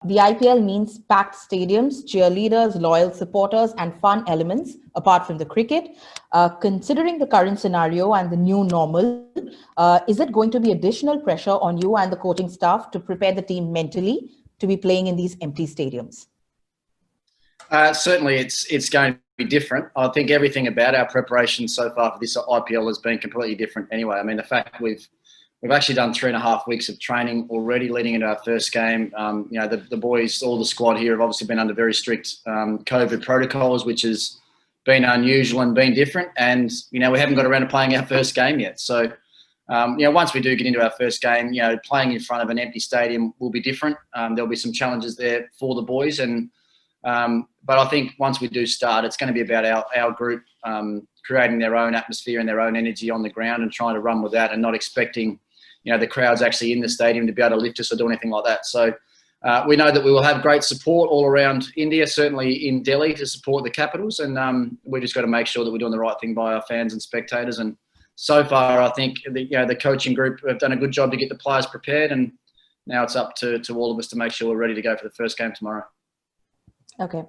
The IPL means packed stadiums, cheerleaders, loyal supporters, and fun elements apart from the cricket. Considering the current scenario and the new normal, is it going to be additional pressure on you and the coaching staff to prepare the team mentally to be playing in these empty stadiums? Certainly, it's going to be different. I think everything about our preparation so far for this IPL has been completely different anyway. I mean, the fact we've actually done 3.5 weeks of training already leading into our first game. The boys, all the squad here have obviously been under very strict COVID protocols, which has been unusual and been different. And, we haven't got around to playing our first game yet. So, once we do get into our first game, playing in front of an empty stadium will be different. There'll be some challenges there for the boys. But I think once we do start, it's going to be about our group creating their own atmosphere and their own energy on the ground and trying to run with that and not expecting the crowd's actually in the stadium to be able to lift us or do anything like that. So we know that we will have great support all around India, certainly in Delhi to support the Capitals. And we just got to make sure that we're doing the right thing by our fans and spectators. And so far, I think the coaching group have done a good job to get the players prepared. And now it's up to all of us to make sure we're ready to go for the first game tomorrow. Okay.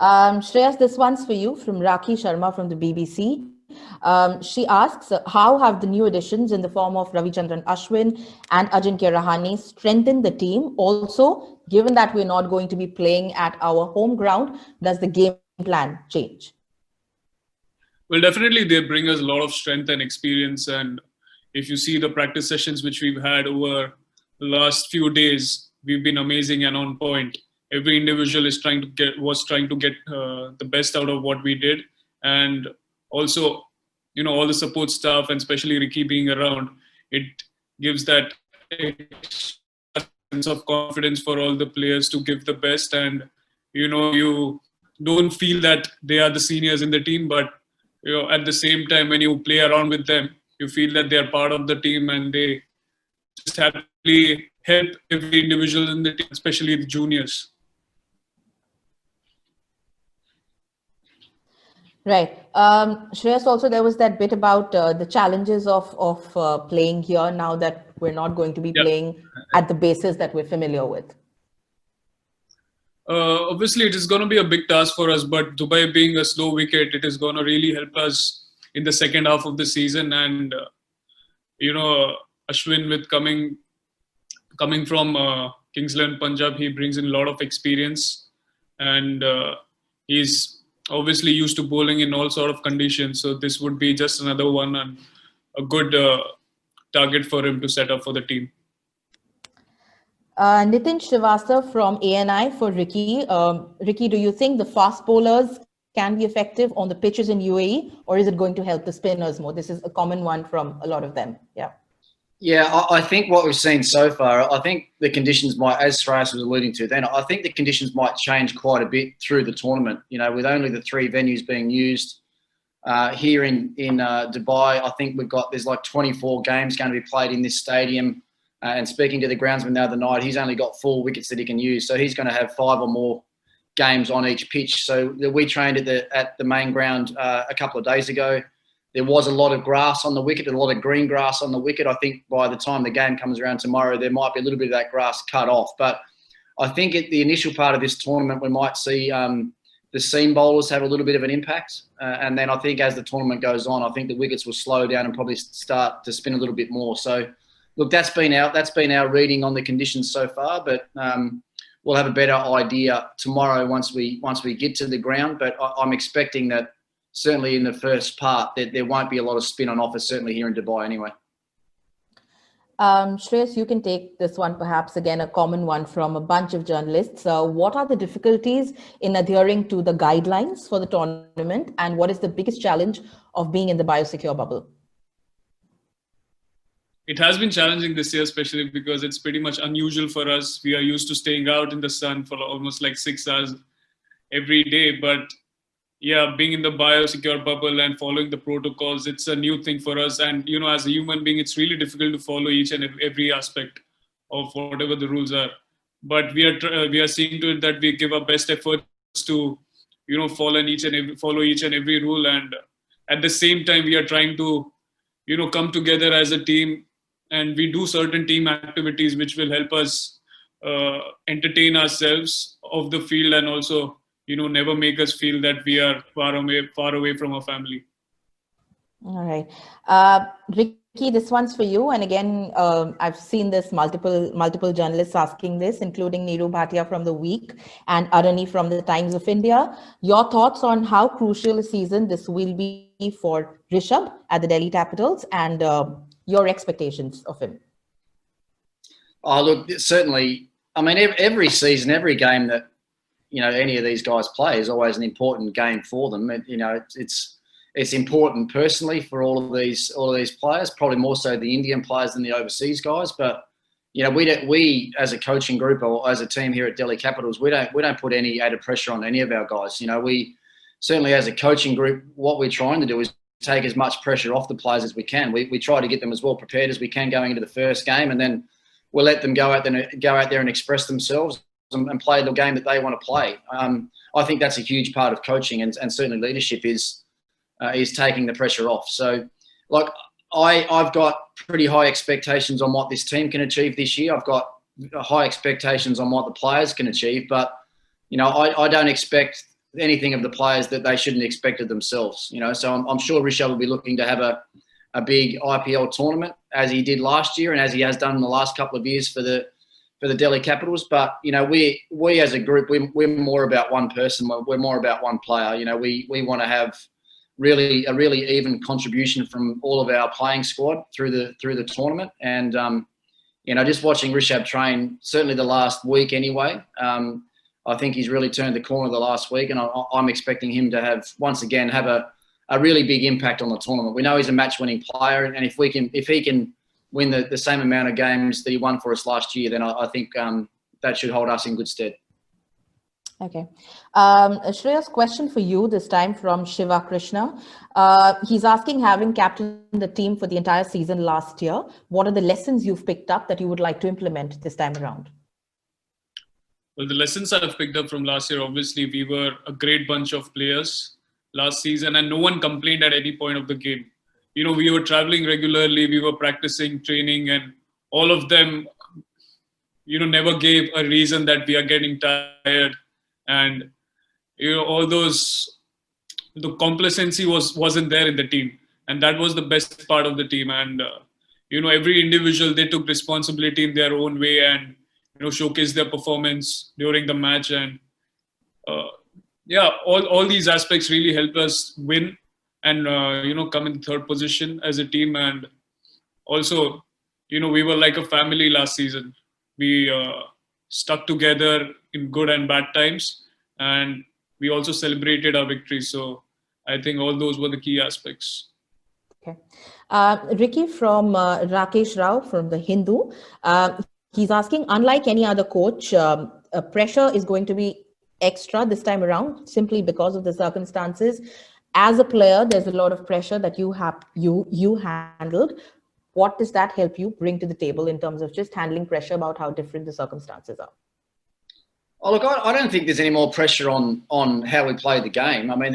Shreyas, this one's for you from Rakhi Sharma from the BBC. She asks, how have the new additions in the form of Ravichandran Ashwin and Ajinkya Rahane strengthened the team? Also, given that we're not going to be playing at our home ground, does the game plan change? Well, definitely they bring us a lot of strength and experience. And if you see the practice sessions which we've had over the last few days, we've been amazing and on point. Every individual was trying to get the best out of what we did. And also, all the support staff and especially Ricky being around, it gives that sense of confidence for all the players to give the best. And, you don't feel that they are the seniors in the team, but, at the same time, when you play around with them, you feel that they are part of the team and they just happily help every individual in the team, especially the juniors. Right. Shreyas, also there was that bit about the challenges of playing here now that we're not going to be playing at the bases that we're familiar with. Obviously, it is going to be a big task for us, but Dubai being a slow wicket, it is going to really help us in the second half of the season. And, Ashwin with coming from Kings 11 Punjab, he brings in a lot of experience and he's obviously used to bowling in all sort of conditions. So this would be just another one and a good target for him to set up for the team. Nitin Srivastava from ANI for Ricky. Ricky, do you think the fast bowlers can be effective on the pitches in UAE, or is it going to help the spinners more? This is a common one from a lot of them. Yeah. Yeah, I think what we've seen so far, I think the conditions might, as Shreyas was alluding to then, I think the conditions might change quite a bit through the tournament. With only the 3 venues being used here in Dubai, I think there's like 24 games going to be played in this stadium. And speaking to the groundsman the other night, he's only got 4 wickets that he can use. So he's going to have 5 or more games on each pitch. So we trained at the main ground a couple of days ago. There was a lot of grass on the wicket, a lot of green grass on the wicket. I think by the time the game comes around tomorrow, there might be a little bit of that grass cut off. But I think at the initial part of this tournament, we might see the seam bowlers have a little bit of an impact. And then I think as the tournament goes on, I think the wickets will slow down and probably start to spin a little bit more. So, look, that's been our reading on the conditions so far. But we'll have a better idea tomorrow once we get to the ground. But I'm expecting that certainly in the first part, there won't be a lot of spin on offer, certainly here in Dubai anyway. Shreyas, you can take this one, perhaps again, a common one from a bunch of journalists. What are the difficulties in adhering to the guidelines for the tournament? And what is the biggest challenge of being in the biosecure bubble? It has been challenging this year, especially because it's pretty much unusual for us. We are used to staying out in the sun for almost like 6 hours every day. But yeah, being in the biosecure bubble and following the protocols, it's a new thing for us. And, as a human being, it's really difficult to follow each and every aspect of whatever the rules are. But we are seeing to it that we give our best efforts to, follow each and every rule. And at the same time, we are trying to, come together as a team, and we do certain team activities which will help us entertain ourselves off the field, and also, never make us feel that we are far away from our family. All right. Ricky, this one's for you. And again, I've seen this multiple journalists asking this, including Neeru Bhatia from The Week and Arani from the Times of India. Your thoughts on how crucial a season this will be for Rishabh at the Delhi Capitals, and your expectations of him? Oh, look, certainly. I mean, every season, every game that, any of these guys play is always an important game for them. It's important personally for all of these players, probably more so the Indian players than the overseas guys. But we as a coaching group or as a team here at Delhi Capitals, we don't put any added pressure on any of our guys. We certainly, as a coaching group, what we're trying to do is take as much pressure off the players as we can. We try to get them as well prepared as we can going into the first game, and then we'll let them go out there and express themselves and play the game that they want to play. I think that's a huge part of coaching, and certainly leadership is taking the pressure off. So, like, I've got pretty high expectations on what this team can achieve this year. I've got high expectations on what the players can achieve, but I don't expect anything of the players that they shouldn't expect of themselves. So I'm sure Rishabh will be looking to have a big IPL tournament as he did last year and as he has done in the last couple of years for the Delhi Capitals. But we as a group, we're more about one person. We're more about one player. We want to have a really even contribution from all of our playing squad through the tournament. And just watching Rishabh train, certainly the last week anyway, I think he's really turned the corner the last week, and I'm expecting him to have a really big impact on the tournament. We know he's a match-winning player, and if he can win the same amount of games that he won for us last year, then I think that should hold us in good stead. Okay. Shreyas, question for you this time from Shiva Krishna. He's asking, having captained the team for the entire season last year, what are the lessons you've picked up that you would like to implement this time around? Well, the lessons I've picked up from last year, obviously, we were a great bunch of players last season, and no one complained at any point of the game. We were traveling regularly, we were practicing, training, and all of them, never gave a reason that we are getting tired. And, all those, the complacency wasn't there in the team. And that was the best part of the team. And, every individual, they took responsibility in their own way and, showcased their performance during the match. And, all these aspects really helped us win and, come in third position as a team. And also, we were like a family last season. We stuck together in good and bad times, and we also celebrated our victories. So I think all those were the key aspects. Okay. Ricky from Rakesh Rao from The Hindu. He's asking, unlike any other coach, pressure is going to be extra this time around simply because of the circumstances. As a player, there's a lot of pressure that you handled. What does that help you bring to the table in terms of just handling pressure about how different the circumstances are? Oh, look, I don't think there's any more pressure on how we play the game. I mean,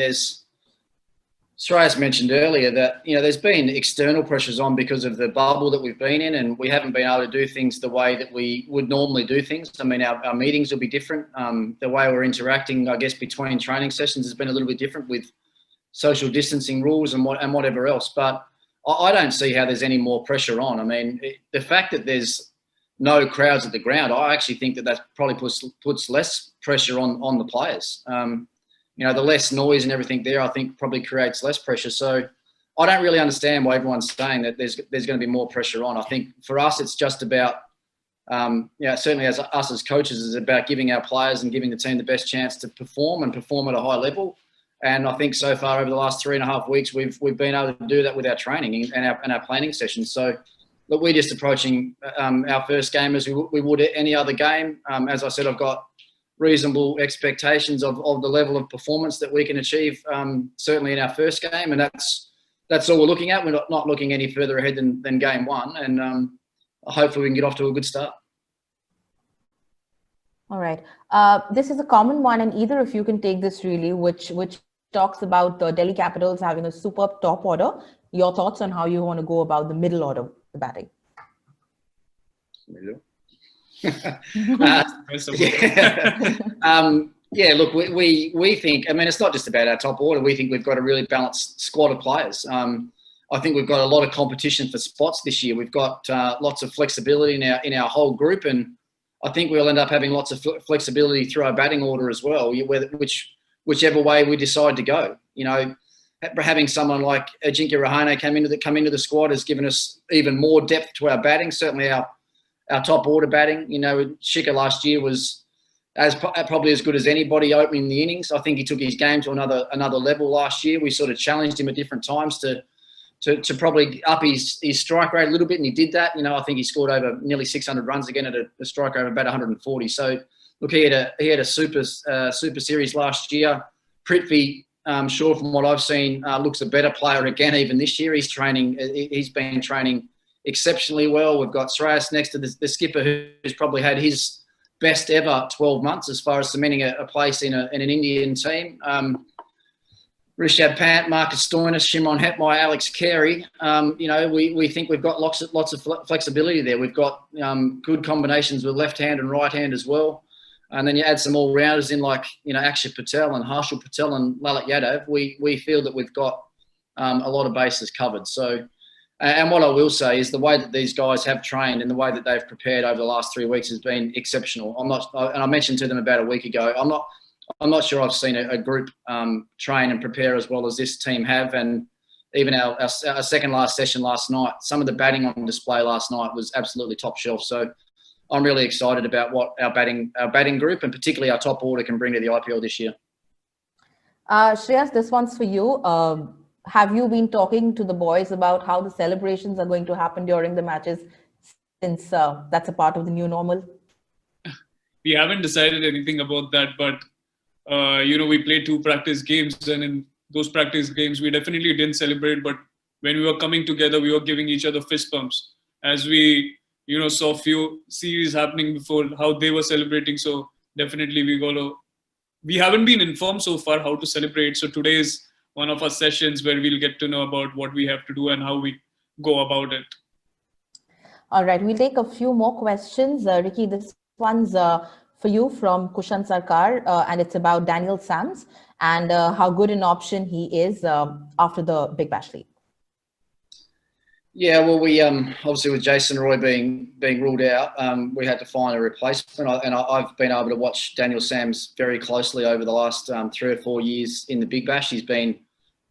Shreyas mentioned earlier that, there's been external pressures on because of the bubble that we've been in, and we haven't been able to do things the way that we would normally do things. I mean, our meetings will be different. The way we're interacting, I guess, between training sessions has been a little bit different with social distancing rules and whatever else. But I don't see how there's any more pressure on. I mean, the fact that there's no crowds at the ground, I actually think that probably puts less pressure on the players. The less noise and everything there, I think probably creates less pressure. So I don't really understand why everyone's saying that there's going to be more pressure on. I think for us, it's just about, certainly as us as coaches, is about giving our players and giving the team the best chance to perform at a high level. And I think so far over the last 3.5 weeks, we've been able to do that with our training and our planning sessions. So look, we're just approaching our first game as we would any other game. As I said, I've got reasonable expectations of the level of performance that we can achieve, certainly in our first game. And that's all we're looking at. We're not looking any further ahead than game one. And hopefully we can get off to a good start. All right. This is a common one, and either of you can take this really, which talks about the Delhi Capitals having a superb top order. Your thoughts on how you want to go about the middle order, the batting? Yeah. Yeah, look, we think, I mean, it's not just about our top order. We think we've got a really balanced squad of players. I think we've got a lot of competition for spots this year. We've got lots of flexibility in our whole group, and I think we'll end up having lots of flexibility through our batting order as well, whichever way we decide to go. You know, having someone like Ajinkya Rahane come into the squad has given us even more depth to our batting. Certainly our top order batting. You know, Shikhar last year was probably as good as anybody opening the innings. I think he took his game to another level last year. We sort of challenged him at different times to probably up his strike rate a little bit, and he did that. You know, I think he scored over nearly 600 runs again at a strike rate of about 140. So, look, he had a super series last year. Prithvi, sure, from what I've seen, looks a better player again even this year. He's been training exceptionally well. We've got Shreyas next to the skipper, who's probably had his best ever 12 months as far as cementing a place in an Indian team. Rishabh Pant, Marcus Stoinis, Shimron Hetmyer, Alex Carey. You know, we think we've got lots of flexibility there. We've got good combinations with left hand and right hand as well. And then you add some all-rounders in like, you know, Akshar Patel and Harshal Patel and Lalit Yadav. We feel that we've got a lot of bases covered. So, and what I will say is the way that these guys have trained and the way that they've prepared over the last 3 weeks has been exceptional. And I mentioned to them about a week ago, I'm not sure I've seen a group train and prepare as well as this team have. And even our second last session last night, some of the batting on display last night was absolutely top shelf. So I'm really excited about what our batting group and particularly our top order can bring to the IPL this year. Shreyas, this one's for you. Have you been talking to the boys about how the celebrations are going to happen during the matches, since that's a part of the new normal? We haven't decided anything about that, but you know, we played 2 practice games, and in those practice games, we definitely didn't celebrate. But when we were coming together, we were giving each other fist bumps as we, you know, saw few series happening before how they were celebrating. So definitely we haven't been informed so far how to celebrate. So today is one of our sessions where we'll get to know about what we have to do and how we go about it. All right, we'll take a few more questions. Ricky, this one's for you from Kushan Sarkar, and it's about Daniel Sams and how good an option he is after the Big Bash League. Yeah, well, we obviously with Jason Roy being ruled out, we had to find a replacement. I've been able to watch Daniel Sams very closely over the last 3 or 4 years in the Big Bash. He's been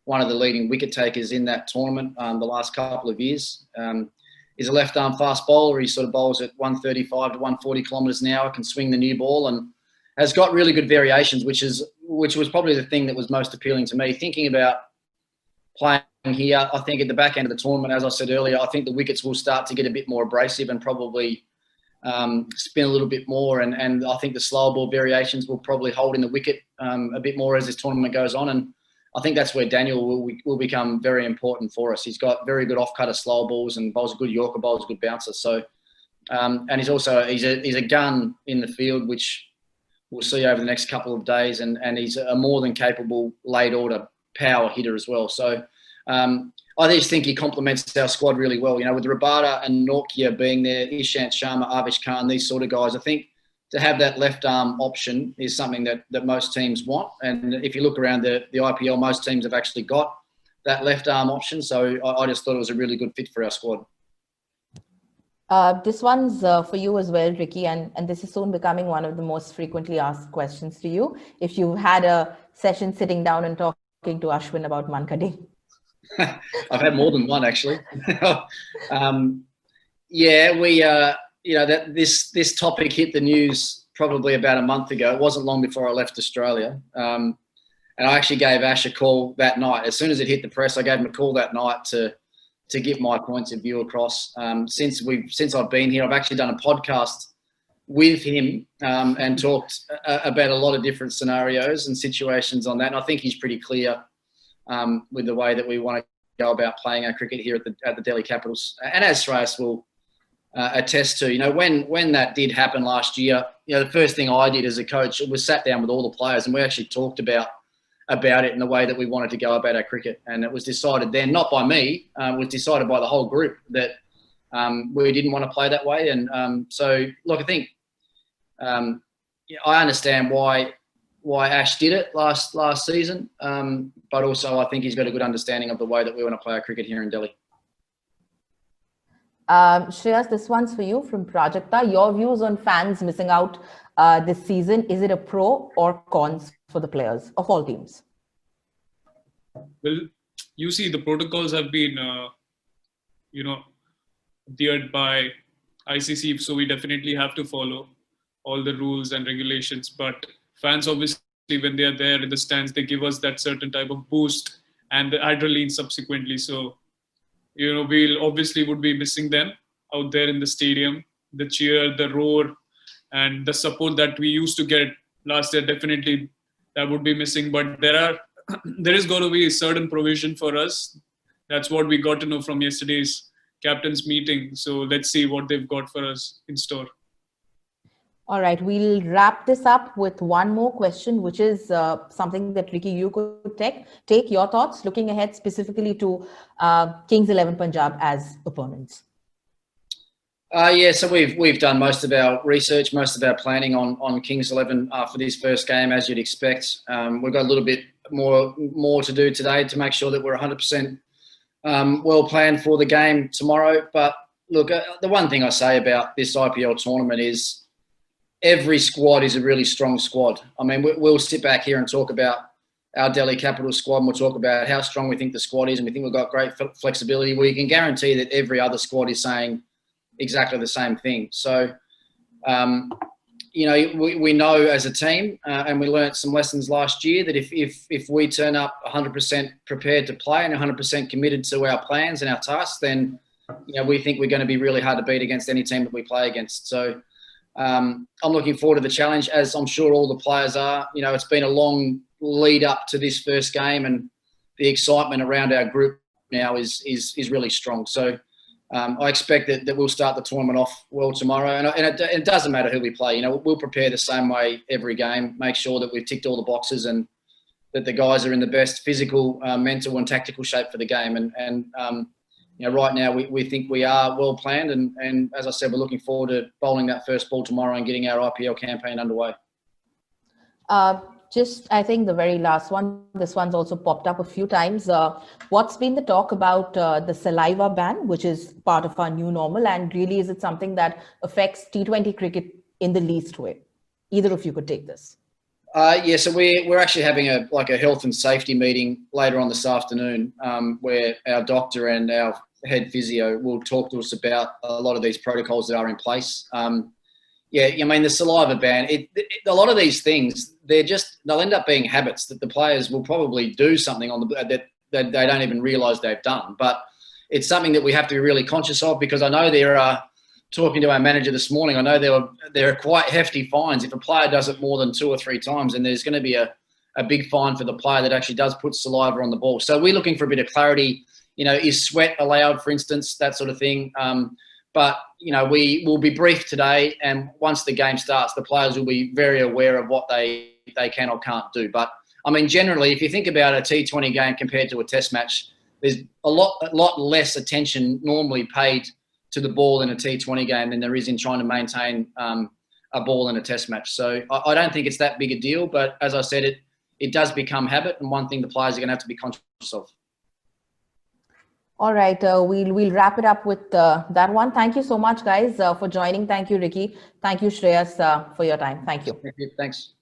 one of the leading wicket takers in that tournament the last couple of years. He's a left-arm fast bowler. He sort of bowls at 135 to 140 kilometres an hour, can swing the new ball, and has got really good variations, which was probably the thing that was most appealing to me. Thinking about playing here, I think at the back end of the tournament, as I said earlier, I think the wickets will start to get a bit more abrasive and probably spin a little bit more. And I think the slower ball variations will probably hold in the wicket a bit more as this tournament goes on. And I think that's where Daniel will become very important for us. He's got very good off-cutter slow balls and bowls a good Yorker, bowls a good bouncer. So, and he's a gun in the field, which we'll see over the next couple of days. And he's a more than capable late order power hitter as well. So I just think he complements our squad really well. You know, with Rabada and Nortje being there, Ishant Sharma, Avish Khan, these sort of guys, I think to have that left arm option is something that most teams want. And if you look around the IPL, most teams have actually got that left arm option. So I just thought it was a really good fit for our squad. This one's for you as well, Ricky, and this is soon becoming one of the most frequently asked questions to you. If you had a session sitting down and talking to Ashwin about Mankading. I've had more than one, actually. Yeah, we, you know, that this topic hit the news probably about a month ago. It wasn't long before I left Australia. And I actually gave Ash a call that night. As soon as it hit the press, I gave him a call that night to get my points of view across. Since I've been here, I've actually done a podcast with him and talked about a lot of different scenarios and situations on that. And I think he's pretty clear with the way that we want to go about playing our cricket here at the Delhi Capitals. And as Shreyas will attest to, you know, when that did happen last year, you know, the first thing I did as a coach was sat down with all the players and we actually talked about it in the way that we wanted to go about our cricket. And it was decided then, not by me, it was decided by the whole group that we didn't want to play that way. And so, look, I think I understand why Ash did it last season, but also I think he's got a good understanding of the way that we want to play our cricket here in Delhi. Shreyas, this one's for you from Prajakta. Your views on fans missing out this season. Is it a pro or cons for the players of all teams? Well, you see, the protocols have been, adhered by ICC, so we definitely have to follow all the rules and regulations. But fans, obviously, when they are there in the stands, they give us that certain type of boost and the adrenaline subsequently. So, we'll obviously would be missing them out there in the stadium, the cheer, the roar, and the support that we used to get last year. Definitely that would be missing, but there is going to be a certain provision for us. That's what we got to know from yesterday's captain's meeting. So let's see what they've got for us in store. All right, we'll wrap this up with one more question, which is something that Ricky, you could take your thoughts looking ahead specifically to Kings 11 Punjab as opponents. So we've done most of our research, most of our planning on Kings 11 for this first game, as you'd expect. We've got a little bit more to do today to make sure that we're 100% well planned for the game tomorrow. But look, the one thing I say about this IPL tournament is every squad is a really strong squad. I mean, we'll sit back here and talk about our Delhi Capital squad, and we'll talk about how strong we think the squad is, and we think we've got great flexibility. We can guarantee that every other squad is saying exactly the same thing. So, we know as a team, and we learnt some lessons last year, that if we turn up 100% prepared to play and 100% committed to our plans and our tasks, then we think we're going to be really hard to beat against any team that we play against. So I'm looking forward to the challenge, as I'm sure all the players are. It's been a long lead up to this first game, and the excitement around our group now is really strong. So I expect that we'll start the tournament off well tomorrow, and it doesn't matter who we play. We'll prepare the same way every game, make sure that we've ticked all the boxes and that the guys are in the best physical, mental and tactical shape for the game. And right now we think we are well planned, and as I said, we're looking forward to bowling that first ball tomorrow and getting our IPL campaign underway. I think the very last one, this one's also popped up a few times. What's been the talk about the saliva ban, which is part of our new normal, and really is it something that affects T20 cricket in the least way? Either of you could take this. So we're actually having a health and safety meeting later on this afternoon, where our doctor and our head physio will talk to us about a lot of these protocols that are in place. The saliva ban, a lot of these things, they'll end up being habits that the players will probably do something on that they don't even realise they've done. But it's something that we have to be really conscious of, because I know talking to our manager this morning, I know there are quite hefty fines. If a player does it more than 2 or 3 times, then there's going to be a big fine for the player that actually does put saliva on the ball. So we're looking for a bit of clarity. Is sweat allowed, for instance, that sort of thing. But we will be briefed today, and once the game starts, the players will be very aware of what they can or can't do. But I mean, generally, if you think about a T20 game compared to a Test match, there's a lot less attention normally paid to the ball in a T20 game than there is in trying to maintain a ball in a Test match. So I don't think it's that big a deal. But as I said, it does become habit, and one thing the players are going to have to be conscious of. All right, we'll wrap it up with that one. Thank you so much, guys, for joining. Thank you, Ricky. Thank you, Shreyas, for your time. Thank you. Thanks.